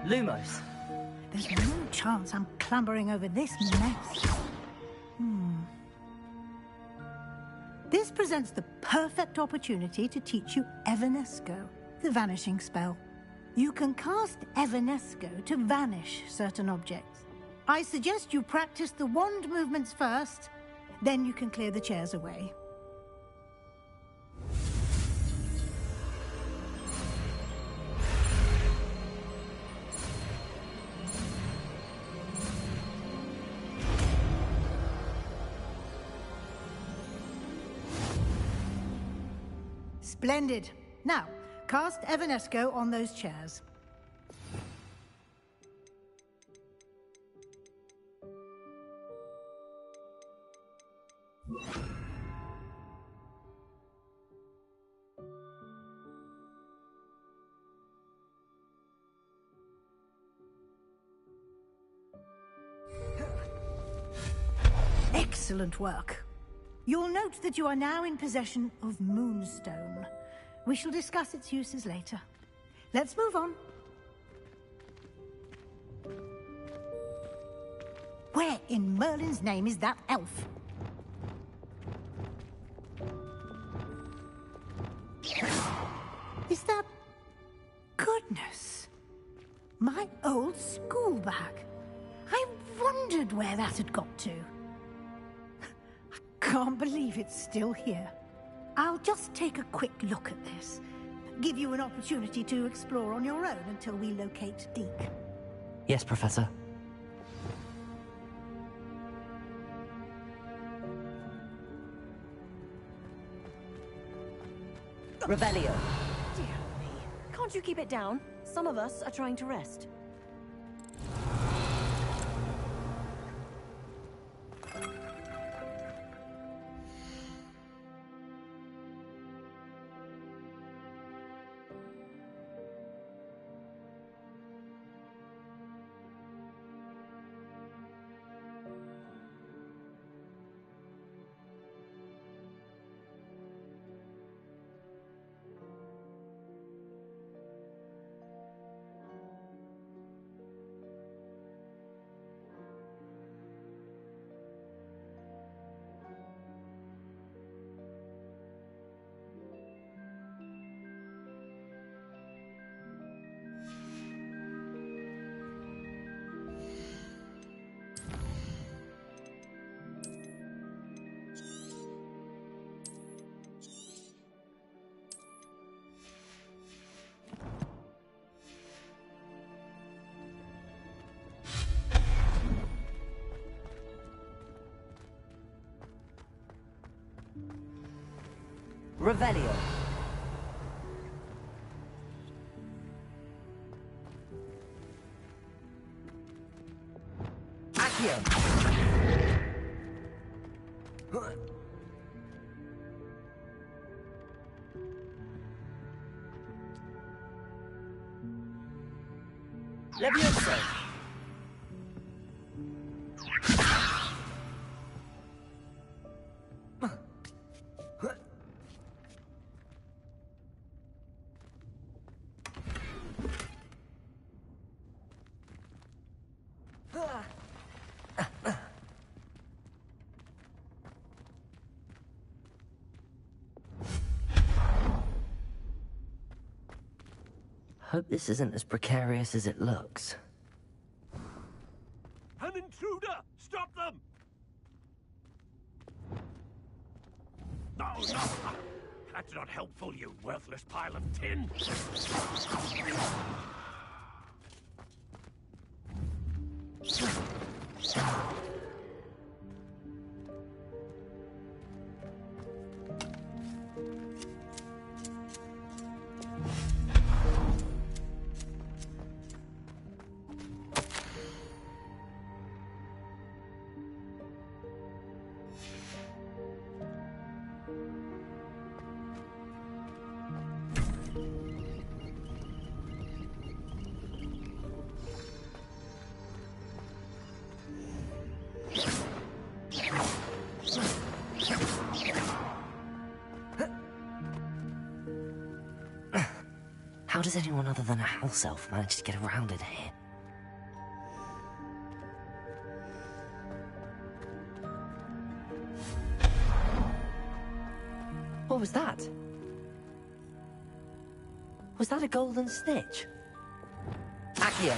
Lumos. There's no chance I'm clambering over this mess. This presents the perfect opportunity to teach you Evanesco, the vanishing spell. You can cast Evanesco to vanish certain objects. I suggest you practice the wand movements first, then you can clear the chairs away. Splendid. Now, cast Evanesco on those chairs. Excellent work. You'll note that you are now in possession of Moonstone. We shall discuss its uses later. Let's move on. Where in Merlin's name is that elf? Is that... Goodness! My old school bag. I wondered where that had got to. Can't believe it's still here. I'll just take a quick look at this. Give you an opportunity to explore on your own until we locate Deke. Yes, Professor. Revelio. Dear me. Can't you keep it down? Some of us are trying to rest. Revelio. Accio. Levioso. Hope this isn't as precarious as it looks. An intruder! Stop them! No, no! That's not helpful, you worthless pile of tin! How does anyone other than a house elf manage to get around in here? that? Was that a golden snitch? Accio!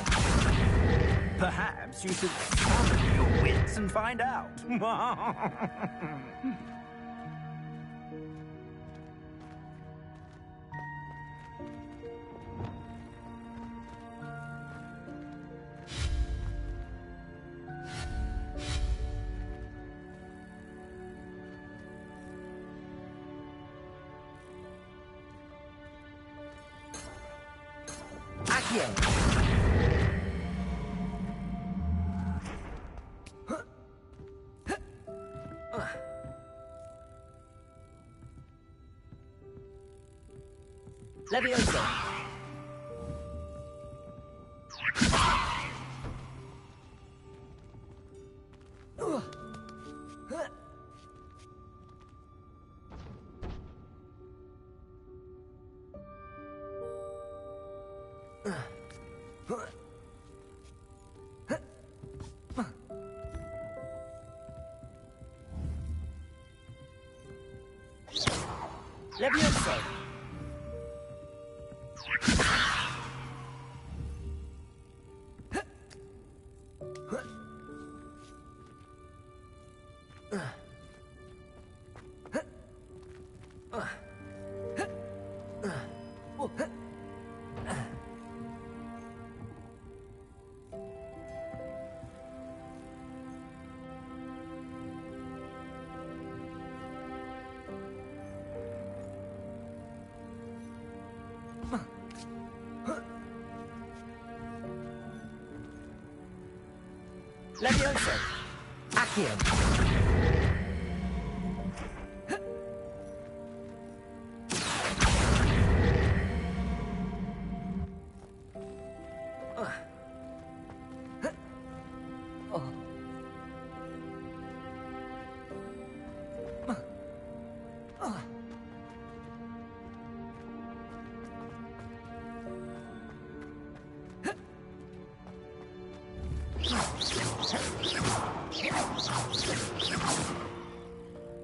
Perhaps you should summon your wits and find out. Accio! Levioso! Levioso! Levioso! Accio!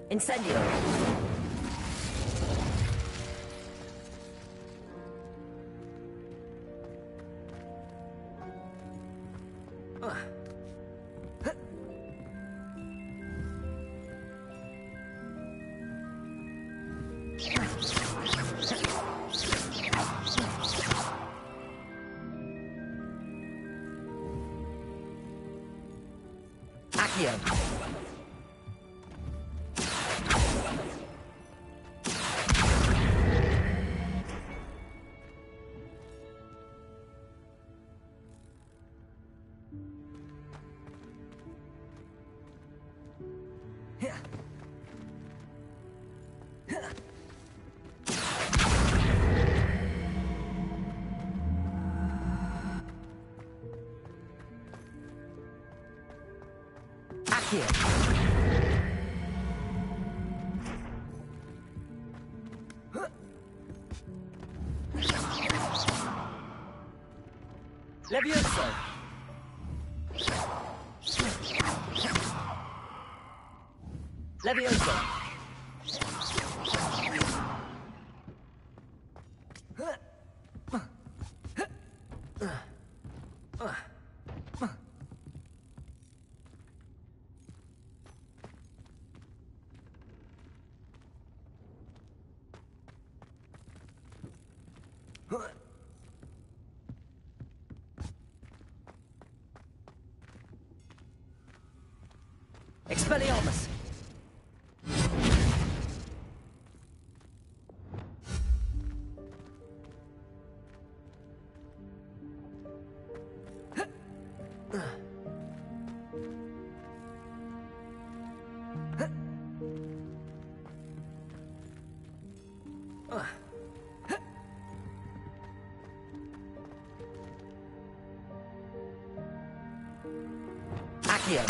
Incendio! Accio! Accio! Levioso! Levioso! Expelliarmus! Accio!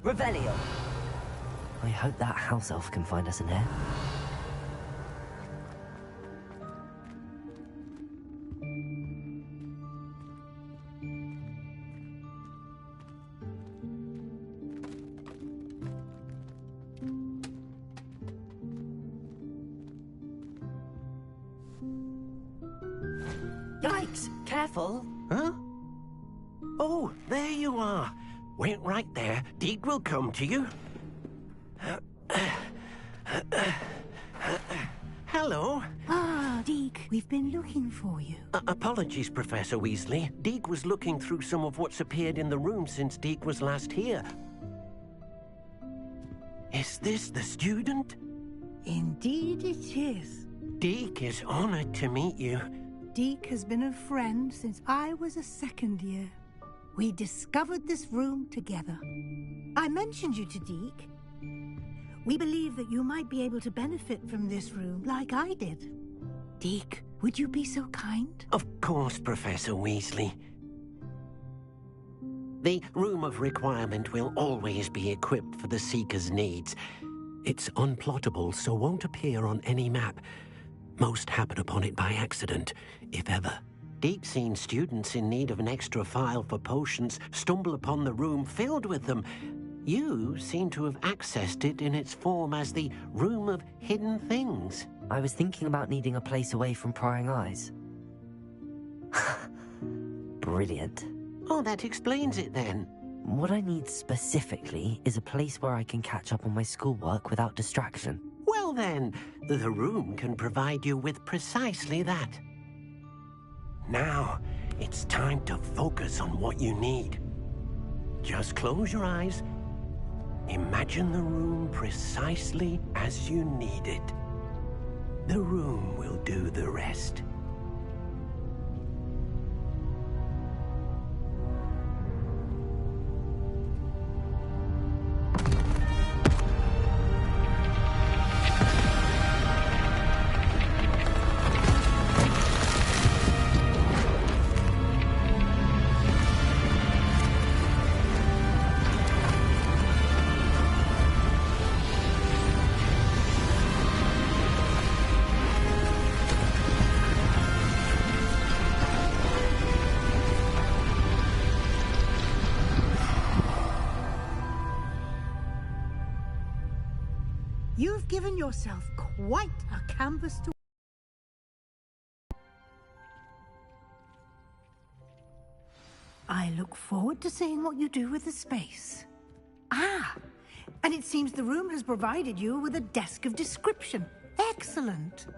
Revelio! I hope that house elf can find us in here. Yikes! Careful! Huh? Oh, there you are. Wait right there. Deke will come to you. Hello. Ah, Deke, we've been looking for you. Apologies, Professor Weasley. Deke was looking through some of what's appeared in the room since Deke was last here. Is this the student? Indeed it is. Deke is honored to meet you. Deke has been a friend since I was a second year. We discovered this room together. I mentioned you to Deke. We believe that you might be able to benefit from this room like I did. Deke, would you be so kind? Of course, Professor Weasley. The Room of Requirement will always be equipped for the Seeker's needs. It's unplottable, so won't appear on any map. Most happen upon it by accident, if ever. Deep-seen students in need of an extra file for potions stumble upon the room filled with them. You seem to have accessed it in its form as the Room of Hidden Things. I was thinking about needing a place away from prying eyes. Brilliant. Oh, that explains it then. What I need specifically is a place where I can catch up on my schoolwork without distraction. Well then, the room can provide you with precisely that. Now, it's time to focus on what you need. Just close your eyes. Imagine the room precisely as you need it. The room will do the rest. You've given yourself quite a canvas to... I look forward to seeing what you do with the space. Ah, and it seems the room has provided you with a desk of description. Excellent.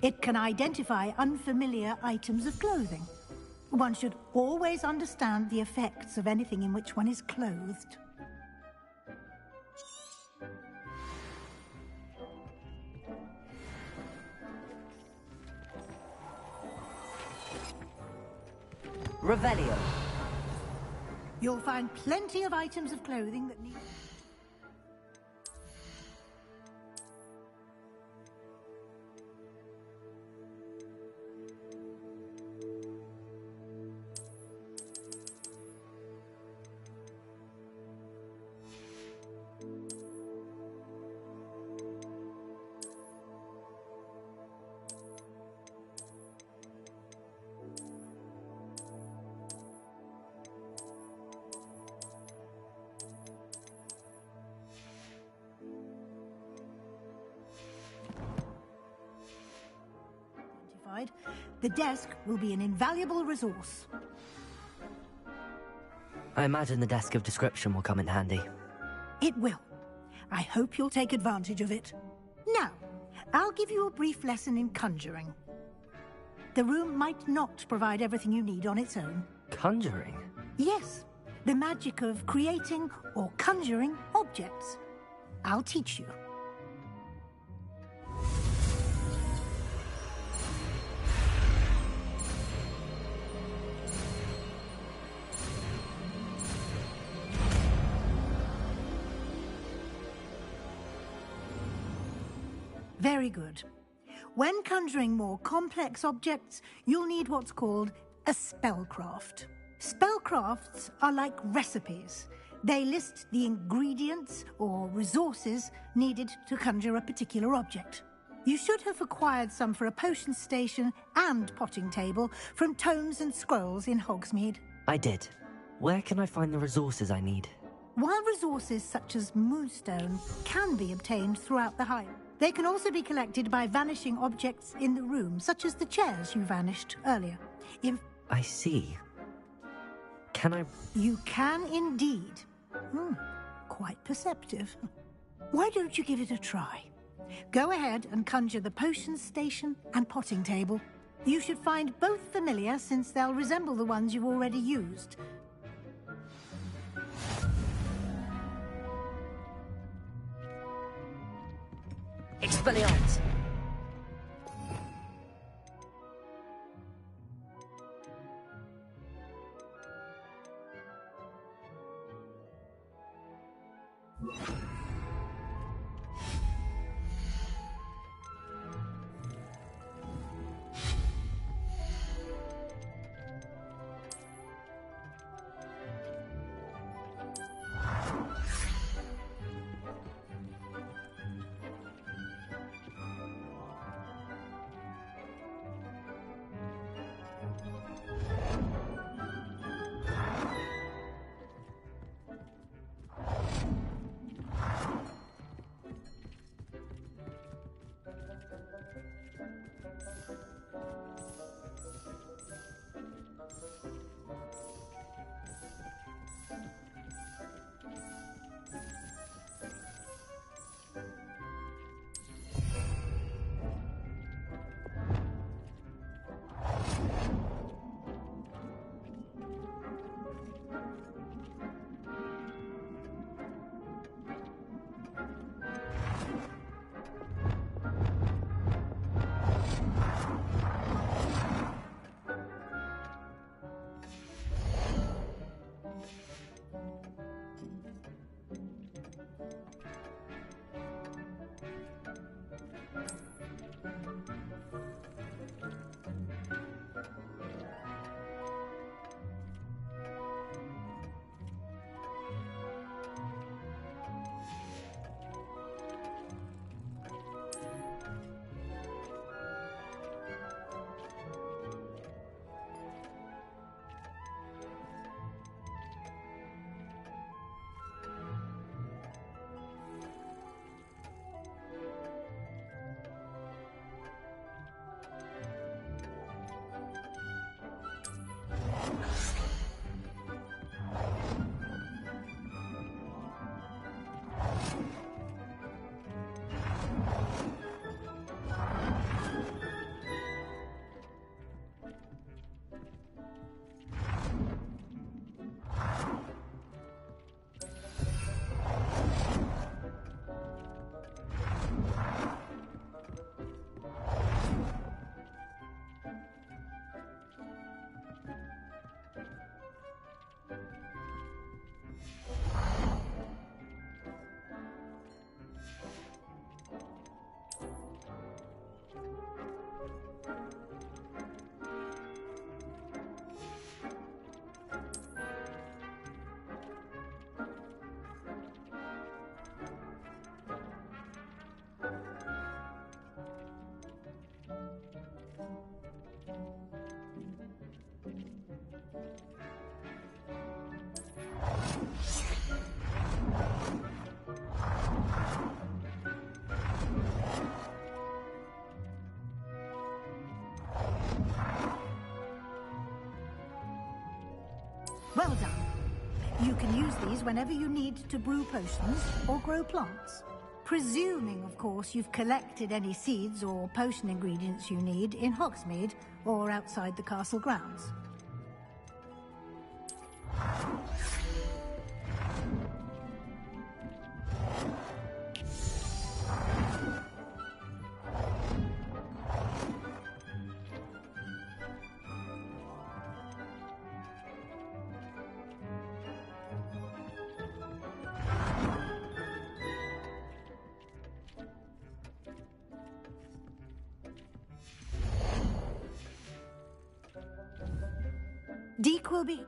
It can identify unfamiliar items of clothing. One should always understand the effects of anything in which one is clothed. Revelio. You'll find plenty of items of clothing that need... The desk will be an invaluable resource. I imagine the desk of description will come in handy. It will. I hope you'll take advantage of it. Now, I'll give you a brief lesson in conjuring. The room might not provide everything you need on its own. Conjuring? Yes, the magic of creating or conjuring objects. I'll teach you. Very good. When conjuring more complex objects, you'll need what's called a spellcraft. Spellcrafts are like recipes. They list the ingredients or resources needed to conjure a particular object. You should have acquired some for a potion station and potting table from tomes and scrolls in Hogsmeade. I did. Where can I find the resources I need? While resources such as moonstone can be obtained throughout the Hive, they can also be collected by vanishing objects in the room, such as the chairs you vanished earlier. I see. Can I... You can indeed. Quite perceptive. Why don't you give it a try? Go ahead and conjure the potion station and potting table. You should find both familiar, since they'll resemble the ones you've already used. Expelliarmus! Well done. You can use these whenever you need to brew potions or grow plants. Presuming, of course, you've collected any seeds or potion ingredients you need in Hogsmeade or outside the castle grounds. Deek will be...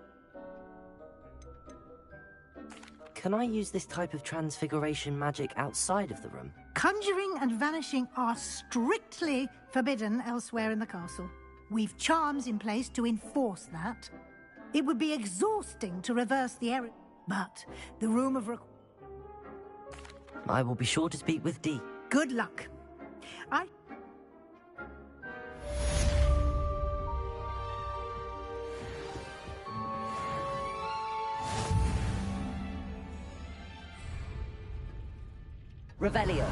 Can I use this type of transfiguration magic outside of the room? Conjuring and vanishing are strictly forbidden elsewhere in the castle. We've charms in place to enforce that. It would be exhausting to reverse the error, but the room of I will be sure to speak with Dee. Good luck. Revelio.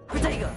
Protego!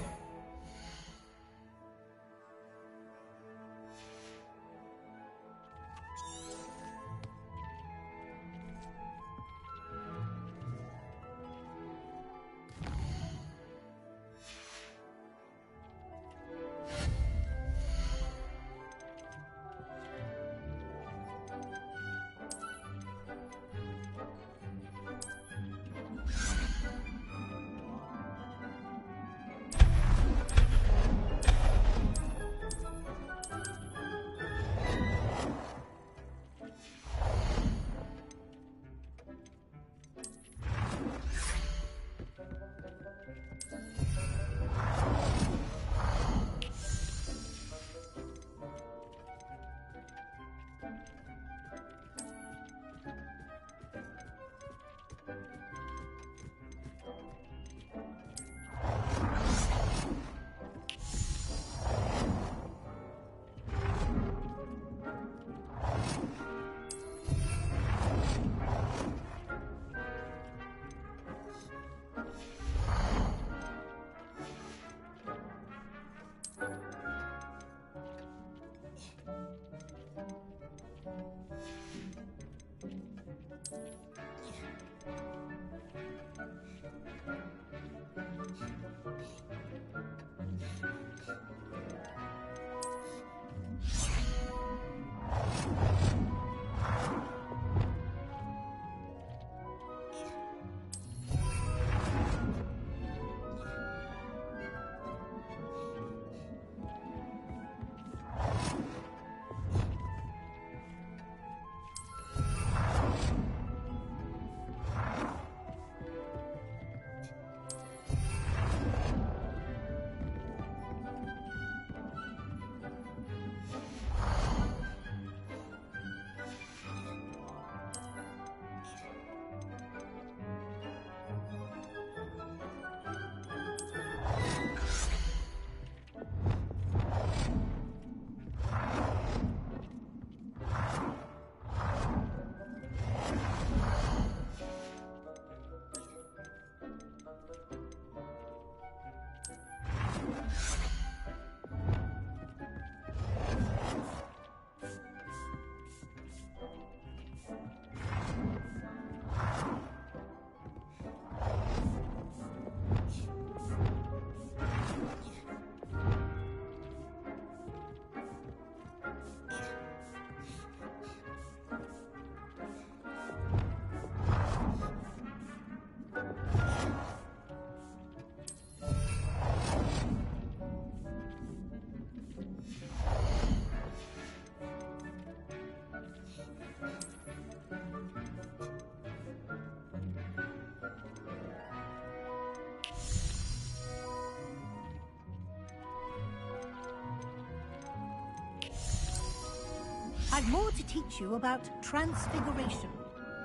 I've more to teach you about transfiguration,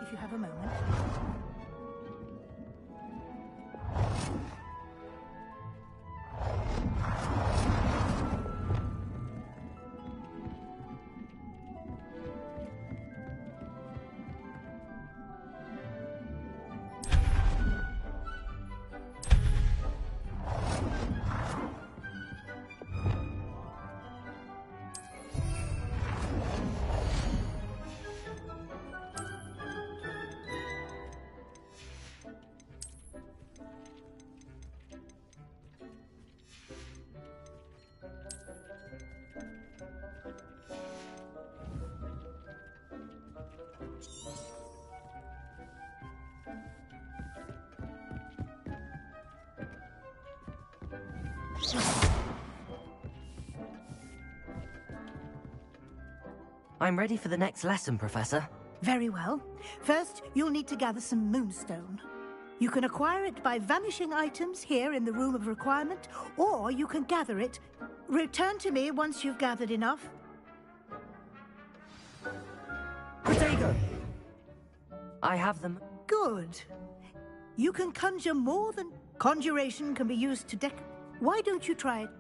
if you have a moment. I'm ready for the next lesson, Professor. Very well. First, you'll need to gather some moonstone. You can acquire it by vanishing items here in the Room of Requirement, or you can gather it. Return to me once you've gathered enough. Potato! I have them. Good. You can conjure more than... Conjuration can be used to Why don't you try it?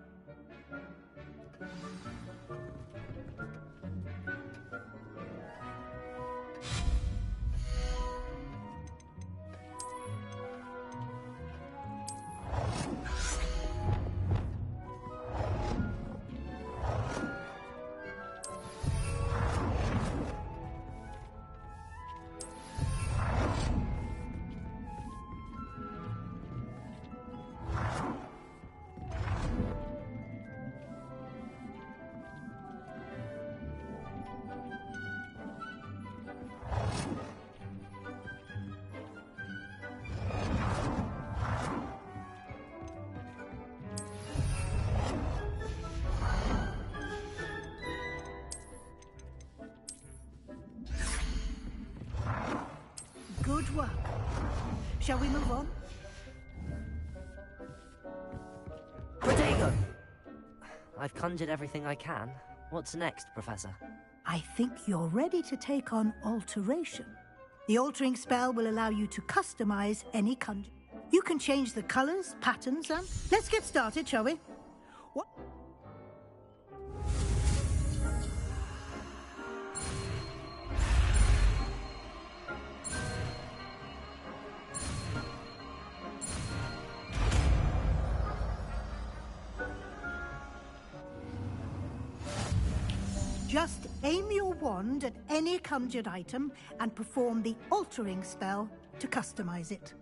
Good work. Shall we move on? Potato! I've conjured everything I can. What's next, Professor? I think you're ready to take on alteration. The altering spell will allow you to customize any conjure. You can change the colors, patterns, and... Let's get started, shall we? What? Just aim your wand at any conjured item and perform the altering spell to customize it.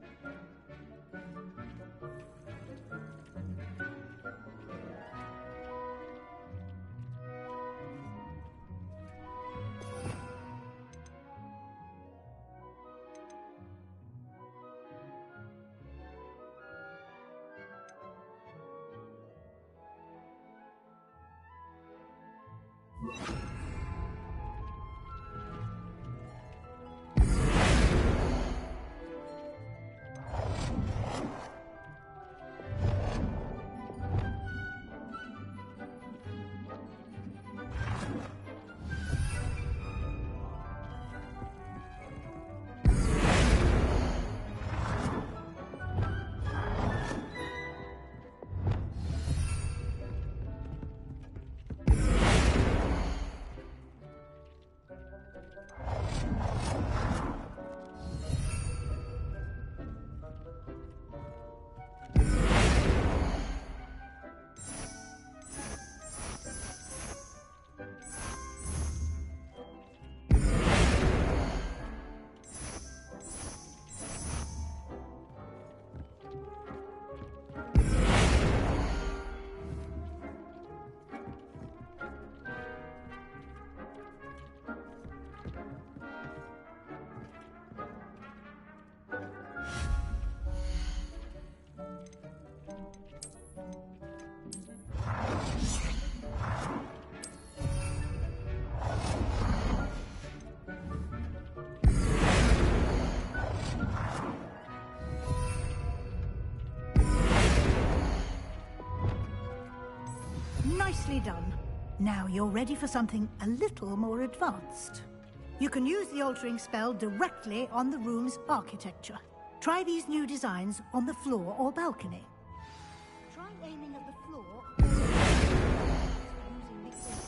Nicely done. Now you're ready for something a little more advanced. You can use the altering spell directly on the room's architecture. Try these new designs on the floor or balcony. Try aiming at the floor or using the altering spell.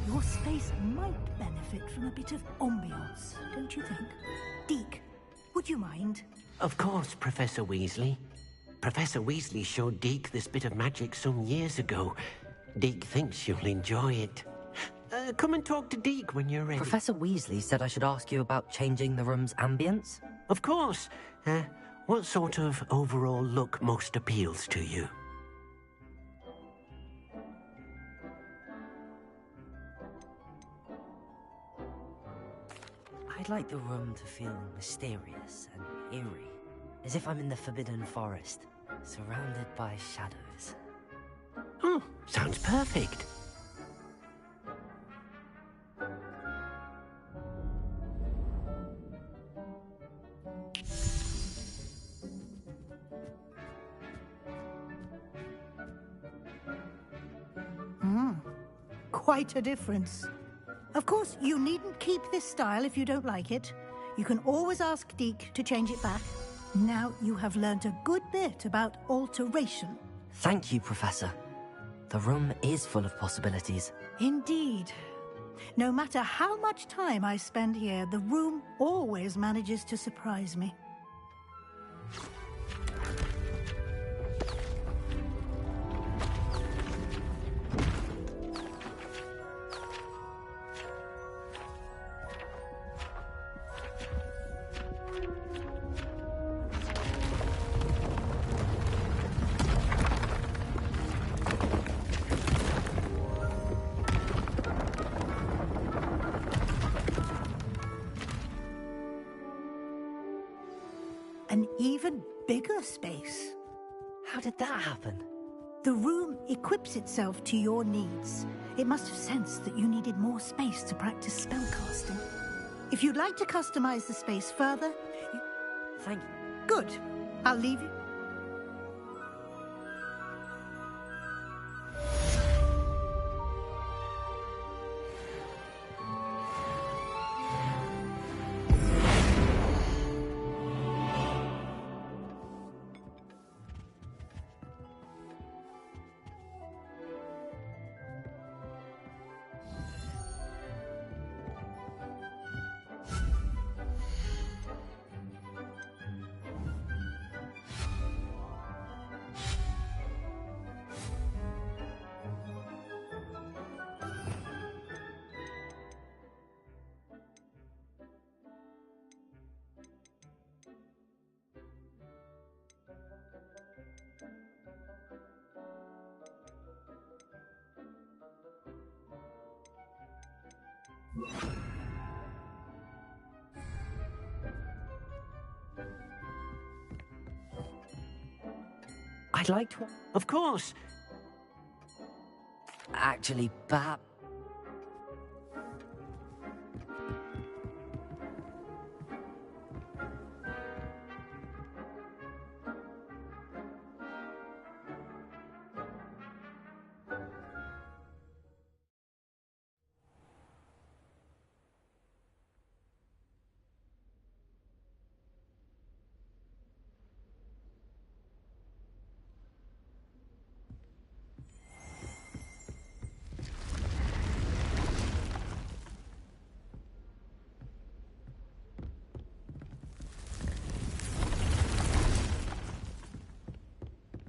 Your space might benefit from a bit of ambiance, don't you think? Deke, would you mind? Of course, Professor Weasley. Professor Weasley showed Deke this bit of magic some years ago. Deke thinks you'll enjoy it. Come and talk to Deke when you're ready. Professor Weasley said I should ask you about changing the room's ambience. Of course. What sort of overall look most appeals to you? I'd like the room to feel mysterious and eerie, as if I'm in the Forbidden Forest, surrounded by shadows. Oh, sounds perfect. Quite a difference. Of course, you needn't keep this style if you don't like it. You can always ask Deke to change it back. Now you have learnt a good bit about alteration. Thank you, Professor. The room is full of possibilities. Indeed. No matter how much time I spend here, the room always manages to surprise me. An even bigger space. How did that happen? The room equips itself to your needs. It must have sensed that you needed more space to practice spellcasting. If you'd like to customize the space further... Thank you. Good. I'll leave you... I'd like to... Of course. Actually, perhaps...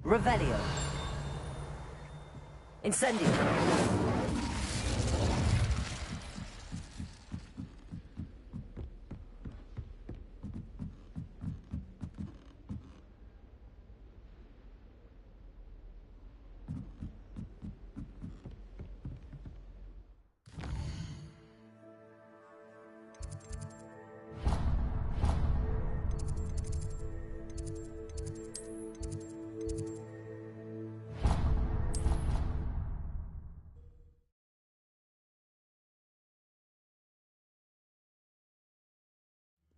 Revelio. Incendio.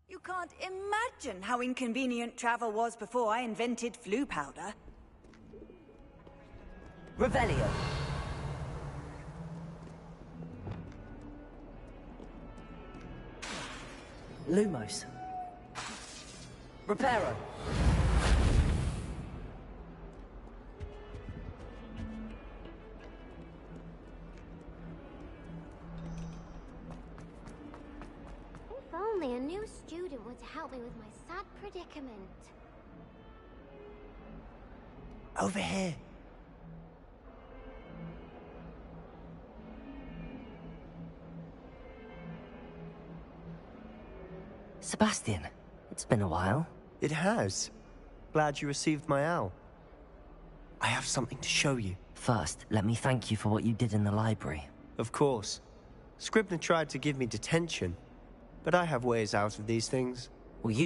You can't imagine how inconvenient travel was before I invented flu powder. Revelio. Lumos. Reparo. If only a new student were to help me with my sad predicament. Over here. Sebastian, it's been a while. It has. Glad you received my owl. I have something to show you. First, let me thank you for what you did in the library. Of course. Scribner tried to give me detention, but I have ways out of these things. Well, you